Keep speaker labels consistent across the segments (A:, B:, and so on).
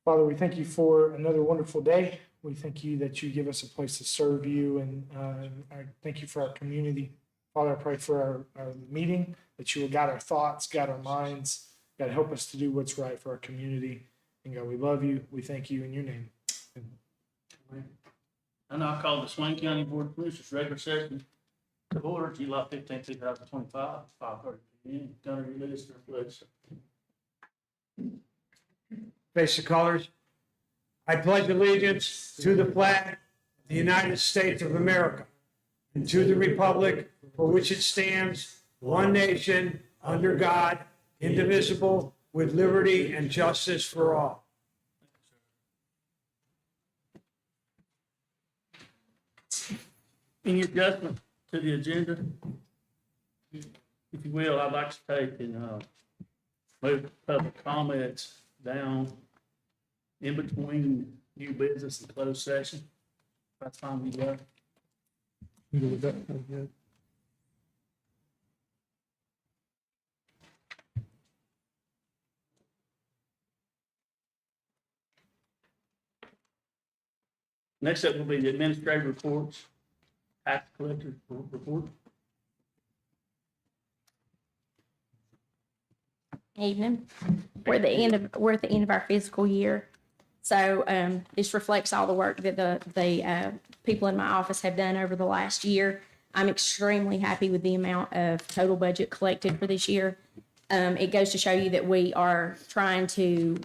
A: Father, we thank you for another wonderful day. We thank you that you give us a place to serve you, and I thank you for our community. Father, I pray for our meeting, that you will guide our thoughts, guide our minds, God, help us to do what's right for our community. And God, we love you. We thank you in your name. Amen.
B: I now call the Swain County Board of Commissioners regular session to order July 15, 2025, 5:30 p.m. Gunner, your list, please.
C: Face the colors. I pledge allegiance to the flag of the United States of America and to the republic for which it stands, one nation, under God, indivisible, with liberty and justice for all.
B: Any adjustment to the agenda? If you will, I'd like to take and move public comments down in between new business and closed session. That's fine with you.
A: You good with that? I'm good.
B: Next up will be the administrative reports, tax collector report.
D: Evening. We're at the end of our fiscal year. So this reflects all the work that the people in my office have done over the last year. I'm extremely happy with the amount of total budget collected for this year. It goes to show you that we are trying to,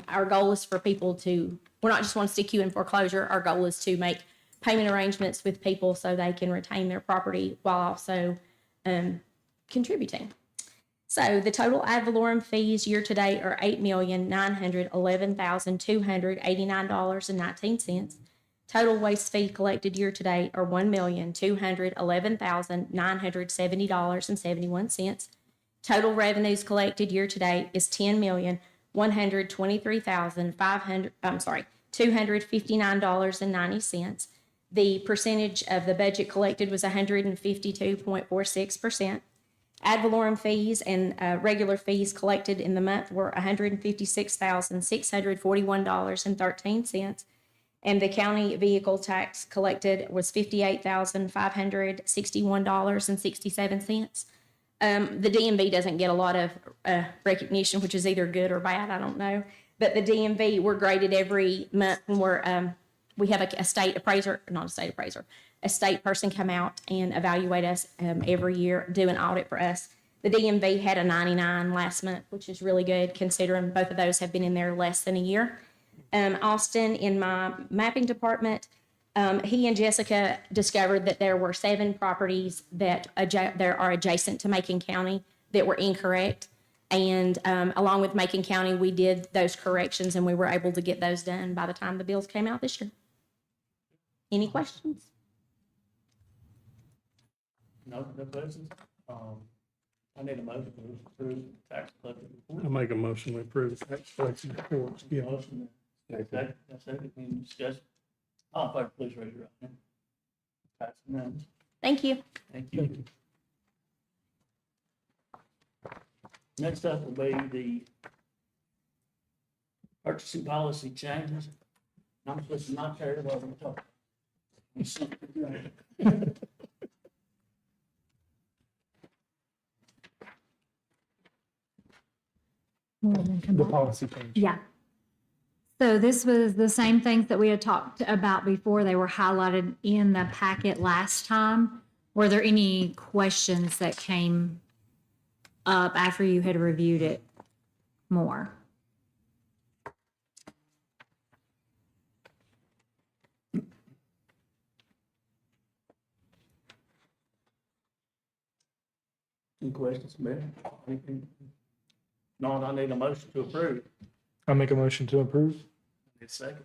D: our goal is for people to, we're not just want to stick you in foreclosure. Our goal is to make payment arrangements with people so they can retain their property while also contributing. So the total ad valorem fees year to date are $8,911,289.19. Total waste fee collected year to date are $1,211,970.71. Total revenues collected year to date is $10,123,259.90. The percentage of the budget collected was 152.46%. Ad valorem fees and regular fees collected in the month were $156,641.13. And the county vehicle tax collected was $58,561.67. The DMV doesn't get a lot of recognition, which is either good or bad, I don't know. But the DMV, we're graded every month when we have a state appraiser, not a state appraiser, a state person come out and evaluate us every year, do an audit for us. The DMV had a 99 last month, which is really good considering both of those have been in there less than a year. Austin, in my mapping department, he and Jessica discovered that there were 7 properties that there are adjacent to Macon County that were incorrect. And along with Macon County, we did those corrections and we were able to get those done by the time the bills came out this year. Any questions?
B: No questions? I need a motion to approve tax collector report.
E: I make a motion to approve the tax collection reports. Yeah.
B: Motion. Second. Any discussion? All in favor, please raise your right hand. Pass unanimous.
D: Thank you.
B: Thank you. Next up will be the purchasing policy changes. I'm supposed to not care about them talk.
A: The policy change.
F: Yeah. So this was the same things that we had talked about before. They were highlighted in the packet last time. Were there any questions that came up after you had reviewed it more?
B: Any questions, Mayor? Anything? No, I need a motion to approve.
A: I'll make a motion to approve.
B: Need a second.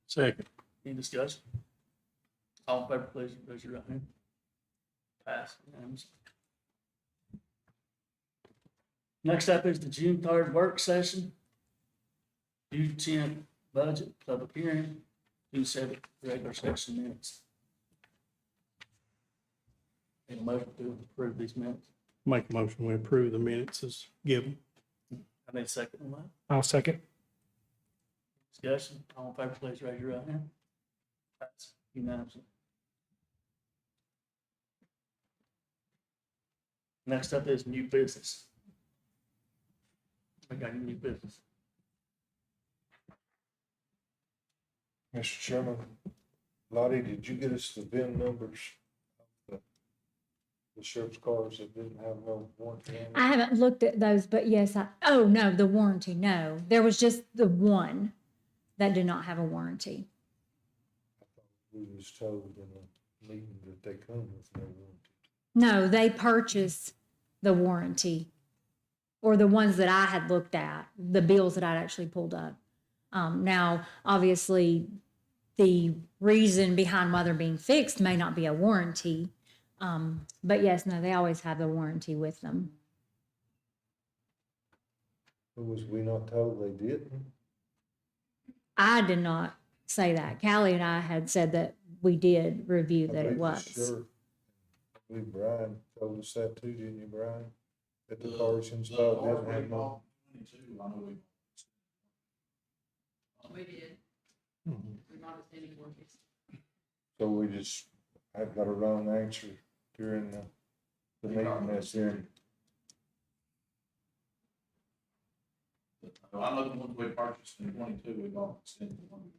E: Second.
B: Any discussion? All in favor, please raise your right hand. Pass unanimously. Next up is the June 3rd work session. June 10th budget public hearing. June 7th regular session minutes. Need a motion to approve these minutes.
E: Make a motion we approve the minutes as given.
B: I need a second on that.
A: I'll second.
B: Discussion, all in favor, please raise your right hand. That's unanimous. Next up is new business. We got any new business.
G: Mr. Chairman, Lottie, did you get us the VIN numbers? of The sheriff's cars that didn't have no warranty on
F: I
G: them?
F: haven't looked at those, but yes, oh, no, the warranty, no. There was just the one that did not have a warranty.
G: We was told in a meeting that they come with no warranty.
F: No, they purchased the warranty, or the ones that I had looked at, the bills that I'd actually pulled up. Now, obviously, the reason behind why they're being fixed may not be a warranty. But yes, no, they always have the warranty with them.
G: But was we not told they didn't?
F: I did not say that. Callie and I had said that we did review
G: I
F: that it
G: believe the
F: was.
G: sheriff- I believe Brian told us that too, didn't you, Brian? That the cars installed didn't have no.
H: We did.
E: Mhm.
H: We bought it any warranties.
G: So we just, I've got a wrong answer during the meeting that's in.
I: I know the ones we purchased in 22, we bought extended one.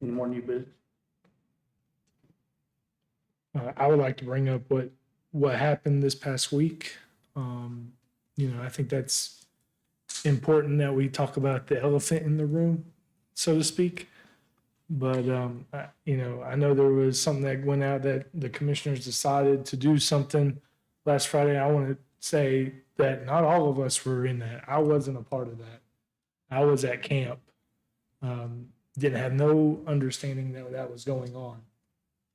B: Any more new business?
A: I would like to bring up what happened this past week. I think that's important that we talk about the elephant in the room, so to speak. But I know there was something that went out that the commissioners decided to do something last Friday. I want to say that not all of us were in that. I wasn't a part of that. I was at camp. Didn't have no understanding that was going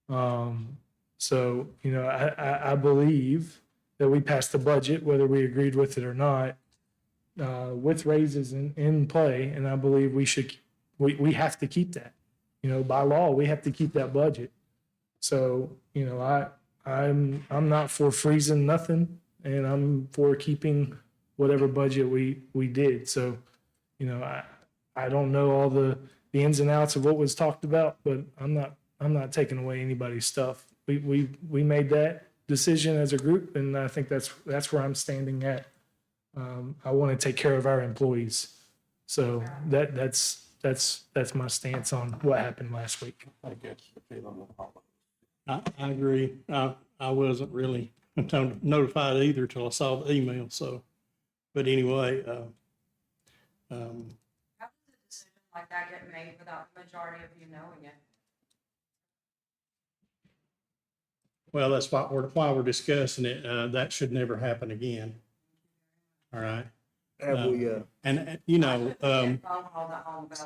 A: on. So, I believe that we passed the budget, whether we agreed with it or not, with raises in play. And I believe we have to keep that. By law, we have to keep that budget. So, I'm not for freezing nothing, and I'm for keeping whatever budget we did. So, I don't know all the ins and outs of what was talked about, but I'm not taking away anybody's stuff. We made that decision as a group, and I think that's where I'm standing at. I want to take care of our employees. So that's my stance on what happened last week.
E: I guess the feeling of all of us. I agree. I wasn't really notified either till I saw the email, so, but anyway,
H: How does a decision like that get made without the majority of you knowing it?
E: well, that's why we're discussing it. That should never happen again. All right.
C: Have we,
E: And,
H: Phone call that home about it.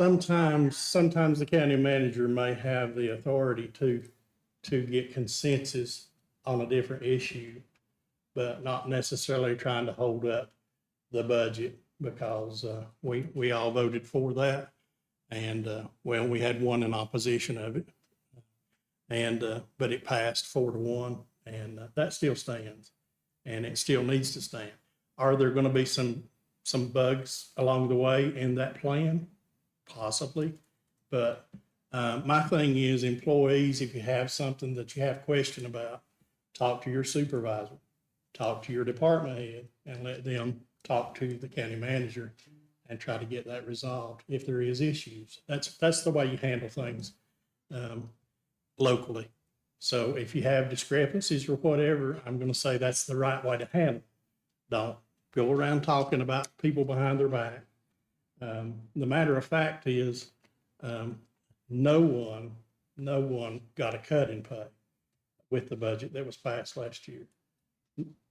E: sometimes the county manager may have the authority to get consensus on a different issue, but not necessarily trying to hold up the budget because we all voted for that. And, well, we had one in opposition of it. And, but it passed 4-1, and that still stands, and it still needs to stand. Are there going to be some bugs along the way in that plan? Possibly. But my thing is, employees, if you have something that you have question about, talk to your supervisor, talk to your department head, and let them talk to the county manager and try to get that resolved if there is issues. That's the way you handle things locally. So if you have discrepancies or whatever, I'm going to say that's the right way to handle it. Don't go around talking about people behind their back. The matter of fact is, no one got a cut in pay with the budget that was passed last year.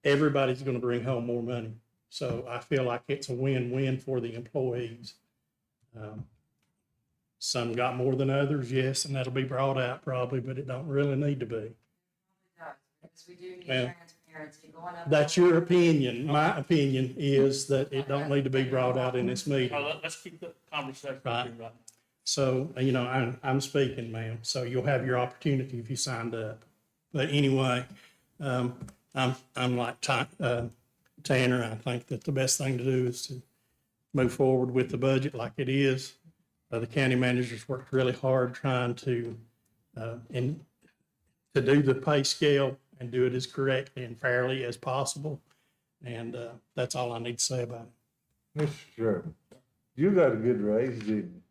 E: Everybody's going to bring home more money. So I feel like it's a win-win for the employees. Some got more than others, yes, and that'll be brought out probably, but it don't really need to be.
H: It does, because we do need
E: Well,
H: transparency going up.
E: That's your opinion. My opinion is that it don't need to be brought out in this meeting.
B: Let's keep the conversation
E: Right.
B: here right now.
E: So, I'm speaking, ma'am, so you'll have your opportunity if you signed up. But anyway, I'm like Tanner. I think that the best thing to do is to move forward with the budget like it is. The county managers worked really hard trying to, to do the pay scale and do it as correctly and fairly as possible. And that's all I need to say about it.
G: Mr. Sherman, you got a good raise, didn't you?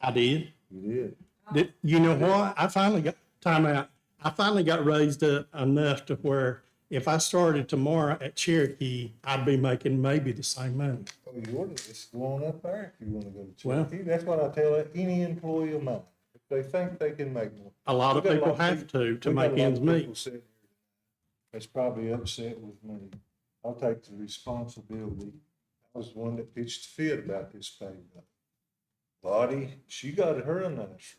E: I did.
G: You did.
E: You know what? I finally got, time out. I finally got raised up enough to where if I started tomorrow at Cherokee, I'd be making maybe the same money.
G: Oh, you ought to just go on up there if you wanna go to
E: Well-
G: Cherokee. That's what I tell any employee of mine. If they think they can make more.
E: A lot of
G: We got
E: people
G: lot of
E: have to
G: We got
E: make
G: a lot
E: ends
G: of
E: meet.
G: people sitting here that's probably upset with me. I'll take the responsibility. I was the one that pitched the fit about this pay. Lottie, she got her a nice raise.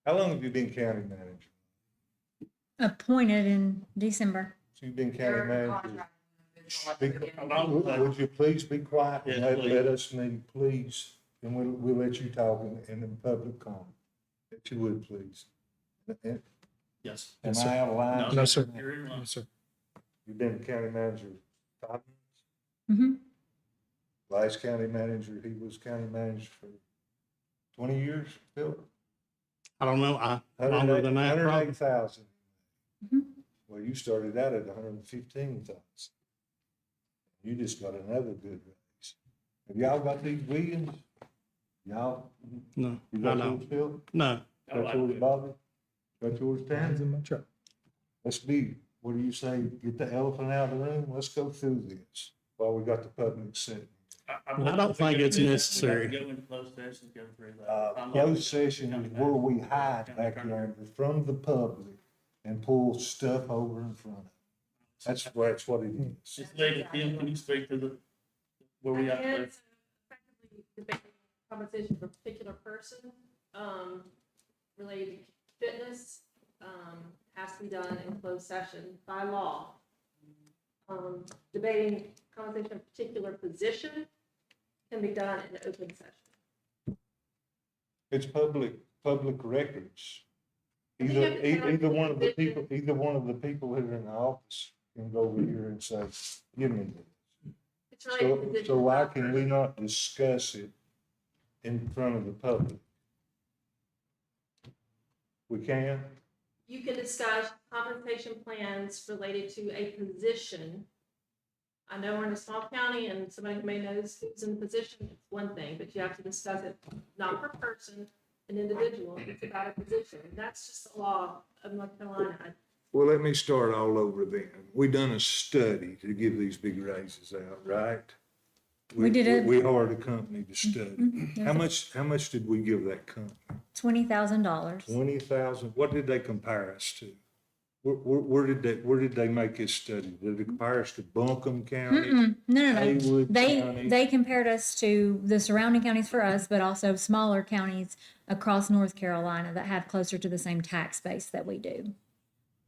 G: How long have you been county manager?
F: Appointed in December.
G: You've been county
H: Your
G: manager.
H: contract at the
G: Be-
H: beginning.
G: Would you please be quiet and
B: Yes,
G: let us meet, please? And we'll let you talk in the public comment. If you would, please. And-
B: Yes.
G: Am I out of line?
A: No, sir.
B: You're in line.
A: Yes, sir.
G: You've been county manager 5 months?
F: Mm-hmm.
G: Last county manager, he was county manager for 20 years, Phil?
E: I don't know. Longer than that, probably.
G: 108,000.
F: Mhm.
G: Well, you started out at 115,000. You just got another good raise. Have y'all got these Williams? Y'all,
E: No,
G: you
E: I
G: got
E: know.
G: yours, Phil?
E: No.
B: I
G: Got
B: like
G: yours,
B: it.
G: Bobby? Got yours,
A: Hands
G: Tan?
A: in my truck.
G: Let's be, what do you say, get the elephant out of the room? Let's go through this while we got the public sitting.
E: I don't think it's necessary.
B: Go into closed session, go through that.
G: Closed session is where we hide back there from the public and pull stuff over in front of them. That's what it is.
B: Just leave it, Tim, can you speak to the, where we at?
J: And it's effectively debating compensation for a particular person, related to fitness, has to be done in closed session by law. Debating compensation of a particular position can be done in open session.
G: It's public records.
J: I think
G: Either,
J: it's kind of
G: either one of the
J: position.
G: people, either one of the people who are in the office can go over here and say, give me this.
J: It's related to
G: So,
J: position.
G: so why
J: not
G: can
J: person.
G: we not discuss it in front of the public? We can?
J: You can discuss compensation plans related to a position. I know we're in a small county and somebody who may know who's in the position, it's one thing, but you have to discuss it not per person, an individual, it's about a position. And that's just the law of North Carolina.
G: Well, let me start all over then. We done a study to give these big raises out, right?
F: We did a-
G: We hired a company to study. How much did we give that company?
F: $20,000.
G: 20,000? What did they compare us to? Where did they make this study? Did it compare us to Buncombe County?
F: No.
G: Haywood County?
F: They compared us to the surrounding counties for us, but also smaller counties across North Carolina that have closer to the same tax base that we do.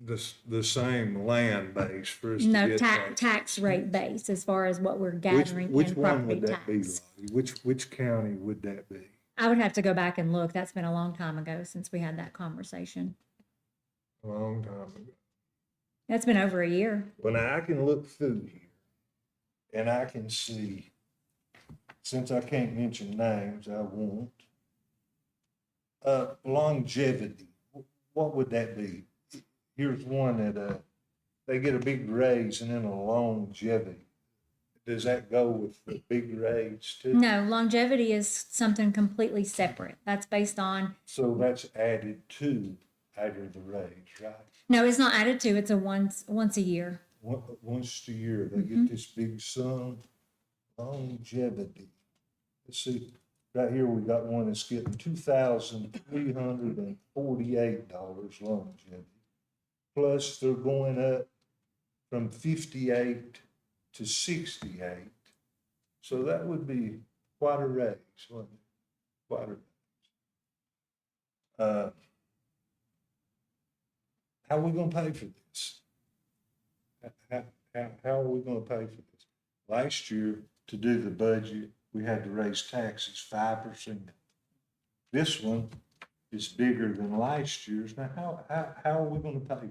G: The same land base for us to
F: No,
G: get that.
F: tax rate base as far as what we're
G: Which,
F: gathering
G: which
F: in
G: one
F: property
G: would that be,
F: tax.
G: Lottie? Which county would that be?
F: I would have to go back and look. That's been a long time ago since we had that conversation.
G: A long time ago.
F: That's been over a year.
G: Well, now I can look through here and I can see, since I can't mention names, I won't. Longevity, what would that be? Here's one that, they get a big raise and then a longevity. Does that go with the big raise too?
F: No, longevity is something completely separate. That's based on,
G: So that's added to the raise, right?
F: no, it's not added to, it's a once a year.
G: Once a year, they get this big sum, longevity. Let's see, right here, we got one that's getting $2,348 longevity. Plus, they're going up from 58 to 68. So that would be quite a raise, wouldn't it? Quite a raise. How are we gonna pay for this? How are we gonna pay for this? Last year, to do the budget, we had to raise taxes 5%. This one, is bigger than last year's. Now, how are we gonna pay?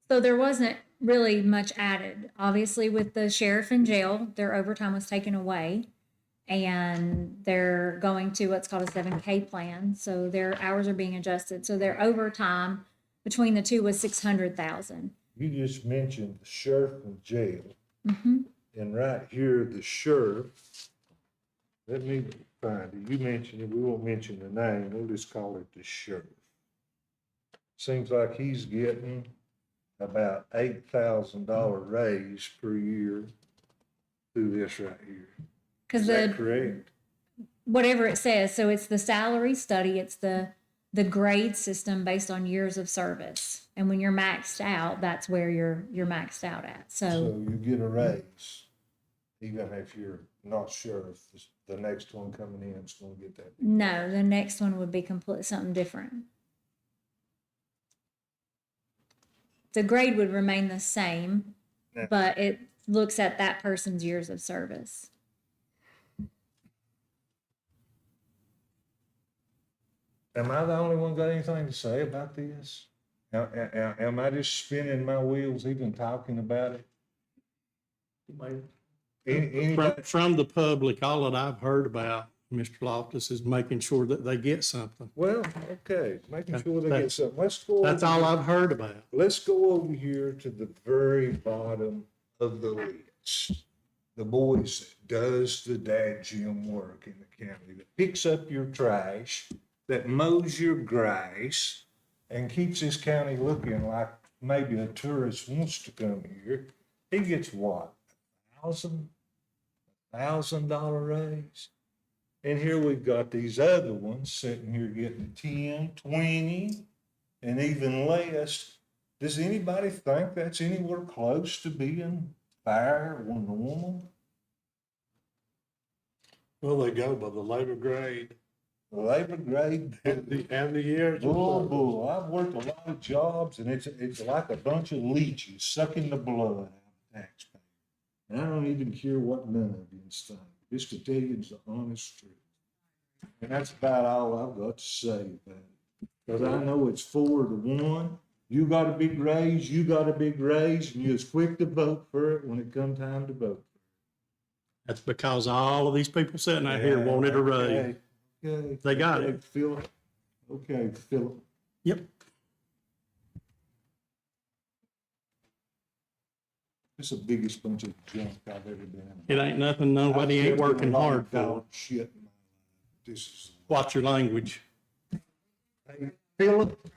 F: So there wasn't really much added. Obviously, with the sheriff in jail, their overtime was taken away. And they're going to what's called a 7K plan. So their hours are being adjusted. So their overtime between the two was 600,000.
G: You just mentioned the sheriff in jail.
F: Mm-hmm.
G: And right here, the sheriff, let me find it. You mentioned it, we won't mention the name, we'll just call it the sheriff. Seems like he's getting about $8,000 raise per year through this right here.
F: Because
G: Is that correct?
F: whatever it says, so it's the salary study, it's the grade system based on years of service. And when you're maxed out, that's where you're maxed out at.
G: So you get a raise, even if you're not sheriff, the next one coming in is gonna get that.
F: No, the next one would be completely something different. The grade would remain the same,
G: Yeah.
F: but it looks at that person's years of service.
G: Am I the only one got anything to say about this? Am I just spinning my wheels even talking about it? Anybody?
E: From the public, all that I've heard about, Mr. Loftus, is making sure that they get something.
G: Well, okay, making sure they get something. Let's go.
E: That's
G: over
E: all
G: here.
E: I've heard about.
G: Let's go over here to the very bottom of the list. The boys that does the dad gym work in the county, that picks up your trash, that mows your grass, and keeps this county looking like maybe a tourist wants to come here. He gets what? $1,000 raise? And here we've got these other ones sitting here getting 10, 20, and even less. Does anybody think that's anywhere close to being fair or normal?
K: Well, they go by the labor grade
G: The labor grade,
K: and the years. of
G: bull,
K: service.
G: bull. I've worked a lot of jobs and it's like a bunch of leeches sucking the blood out of taxpayers. And I don't even care what none of you think, just to tell you the honest truth. And that's about all I've got to say about it. Cause I know it's 4-1. You got a big raise, you got a big raise, and you was quick to vote for it when it come time to vote.
E: That's because all of these people sitting out here wanted a raise.
G: Okay.
E: They got
G: Okay,
E: it.
G: Philip. Okay, Philip.
E: Yep.
G: It's the biggest bunch of junk I've ever been
E: It
G: in.
E: ain't nothing nobody
G: I've
E: ain't
G: been in a
E: working
G: lot
E: hard
G: of
E: for.
G: dog shit in my life. This is.
E: Watch your language.
G: Hey, Philip,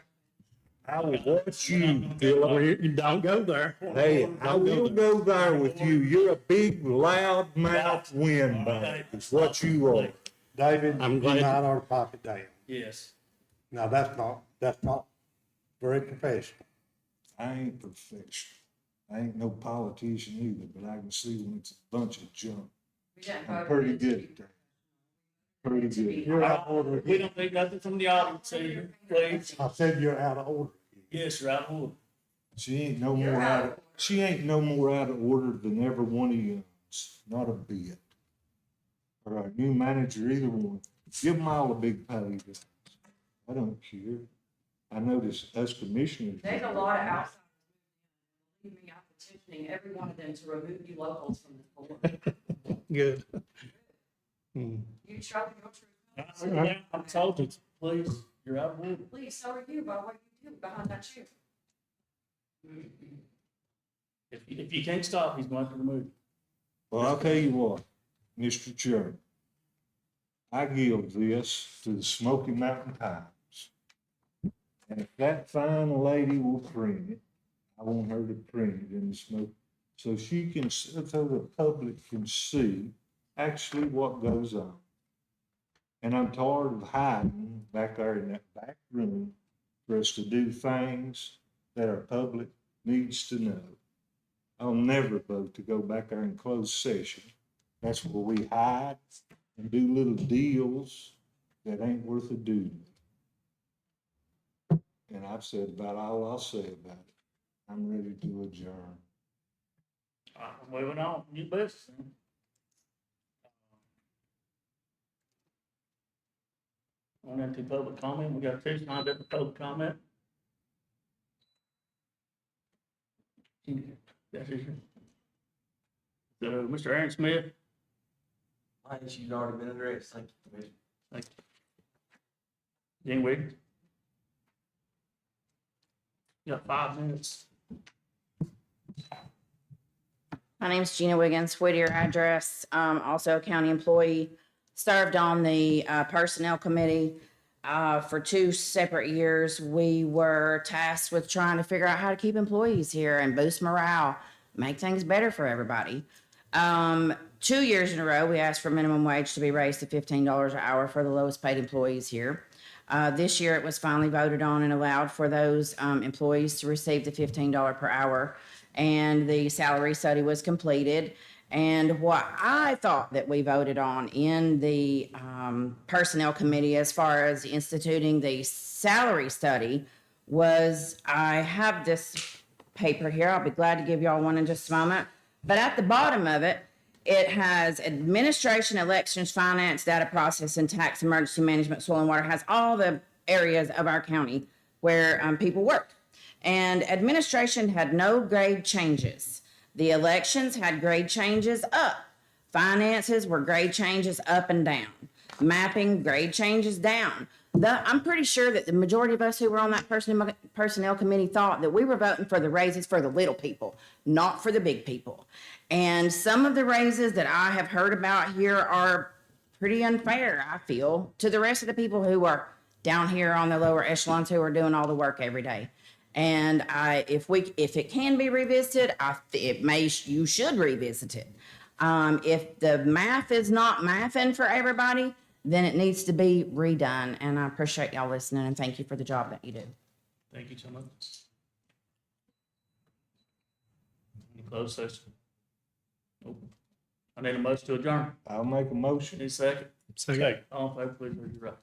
G: I will watch you, Philip.
E: You don't go there.
G: Hey, I will go there with you. You're a big, loud mouth windbag, is what you are.
K: David,
E: I'm
K: you're
E: glad-
K: not our pocket down.
B: Yes.
K: Now, that's not very professional.
G: I ain't professional. I ain't no politician either, but I can see when it's a bunch of junk.
H: We didn't
G: I'm
H: vote
G: pretty
H: it to
G: good
H: be-
G: at that. Pretty good.
K: You're out of order.
B: We don't need nothing from the audience, here, please.
K: I said you're out of order.
B: Yes, you're out of order.
G: She ain't no more out of order than every one of you. Not a bit. Or our new manager, either one. Give them all a big pay raise. I don't care. I notice us commissioners.
H: There's a lot of outside. Believe me, I'm petitioning every one of them to remove you locals from this board.
E: Good. Hmm.
H: You show your truth.
B: I'm told you, please, you're out of order.
H: Please, so are you, by what you do behind that shoe.
B: If you can't stop, he's going to remove you.
G: Well, I'll tell you what, Mr. Chairman. I give this to the Smoky Mountain Times. And if that fine lady will print it, I want her to print it in the smoke, so she can, so the public can see actually what goes on. And I'm tired of hiding back there in that back room for us to do things that our public needs to know. I'll never vote to go back there in closed session. That's where we hide and do little deals that ain't worth a doodle. And I've said about all I'll say about it. I'm ready to adjourn.
B: I'm moving on, new business. On into public comment, we got two signed up for public comment. That's it. So, Mr. Aaron Smith,
L: My issue's already been addressed, thank you, Commissioner.
B: thank you. Gene Wiggins. You got 5 minutes.
M: My name's Gina Wiggins, Whittier address, also a county employee. Served on the personnel committee for 2 separate years. We were tasked with trying to figure out how to keep employees here and boost morale, make things better for everybody. 2 years in a row, we asked for minimum wage to be raised to $15 an hour for the lowest paid employees here. This year, it was finally voted on and allowed for those employees to receive the $15 per hour. And the salary study was completed. And what I thought that we voted on in the personnel committee as far as instituting the salary study was, I have this paper here. I'll be glad to give y'all one in just a moment. But at the bottom of it, it has administration, elections, finance, data processing, tax, emergency management, soil and water, has all the areas of our county where people work. And administration had no grade changes. The elections had grade changes up. Finances were grade changes up and down. Mapping, grade changes down. I'm pretty sure that the majority of us who were on that personnel committee thought that we were voting for the raises for the little people, not for the big people. And some of the raises that I have heard about here are pretty unfair, I feel, to the rest of the people who are down here on the lower echelons who are doing all the work every day. And if it can be revisited, you should revisit it. If the math is not mathing for everybody, then it needs to be redone. And I appreciate y'all listening and thank you for the job that you do.
B: Thank you so much. Any closed session? Nope. I need a motion to adjourn.
G: I'll make a motion.
B: Any second?
E: Second.
B: All in favor, please raise your right.